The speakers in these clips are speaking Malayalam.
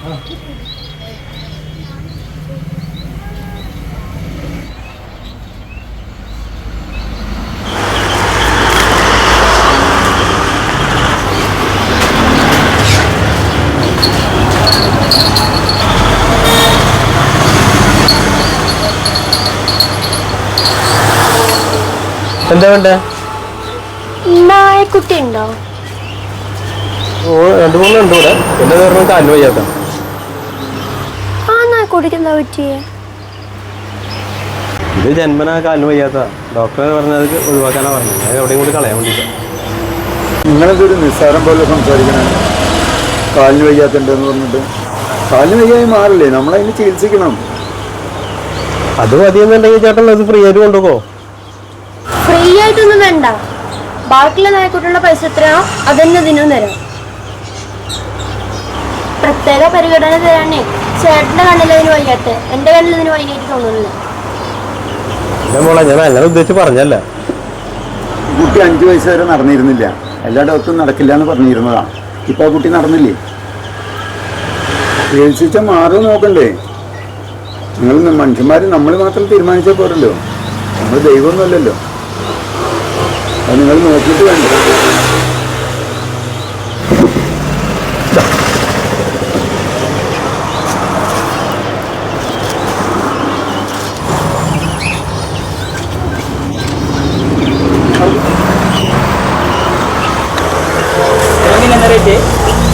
എന്താ വേണ്ടേ? നായക്കുട്ടി ഉണ്ടോ? ഓ, 2-3 ഉണ്ട് ഇവിടെ. പിന്നെ വേറെ കാല് വയ്യാത്ത. ആ നായക്കുട്ടിക്ക് എന്താ പറ്റിയേ? ഇത് ജന്മനാ കാലിന് വയ്യാത്ത. ഡോക്ടർ പറഞ്ഞത് ഒഴിവാക്കാനാ പറഞ്ഞത്. ഞാൻ എവിടെയും കൂടി കളയാൻ വേണ്ടിയിട്ടാ. നിങ്ങളിതൊരു നിസ്സാരം പോലെ സംസാരിക്കണേ. കാലിന് വയ്യാത്തുണ്ടെന്ന് പറഞ്ഞിട്ട് കാലിന് വയ്യായി മാറില്ലേ? നമ്മളതിന് ചികിത്സിക്കണം. അത് മതിയെന്നുണ്ടെങ്കിൽ ചേട്ടൻ അത് ഫ്രീ ആയിട്ട് കൊണ്ടുപോകോ? ഫ്രീ ആയിട്ടൊന്നും വേണ്ട. ബാക്കിയുള്ള നായക്കുട്ടിയുള്ള പൈസ എത്രയാണോ അതന്നെ ഇതിനും തരാം. പ്രത്യേക പരിഗണന തരാനേ ചേട്ടന്റെ കണ്ണിൽ അതിന് വയ്യാട്ടെ, എന്റെ കണ്ണിൽ ഇതിന് വയ്യായിട്ട് തോന്നുന്നില്ല. മോളെ, ഞാൻ അങ്ങനെ ഉദ്ദേശിച്ച് പറഞ്ഞല്ല. കുട്ടി 5 വയസ്സ് വരെ നടന്നിരുന്നില്ല. എല്ലാ ഡോക്ടറും നടക്കില്ല എന്ന് പറഞ്ഞിരുന്നതാ. ഇപ്പൊ ആ കുട്ടി നടന്നില്ലേ? ചികിത്സിച്ച മാറും നോക്കണ്ടേ? നിങ്ങൾ മനുഷ്യന്മാർ നമ്മൾ മാത്രം തീരുമാനിച്ചാൽ പോരല്ലോ. നമ്മൾ ദൈവമൊന്നുമല്ലല്ലോ. അത് നിങ്ങൾ നോക്കിയിട്ട് വേണ്ട.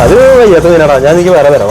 അത് വയ്യാത്ത ഇതിനാടാ. ഞാൻ എനിക്ക് വേറെ തരാം.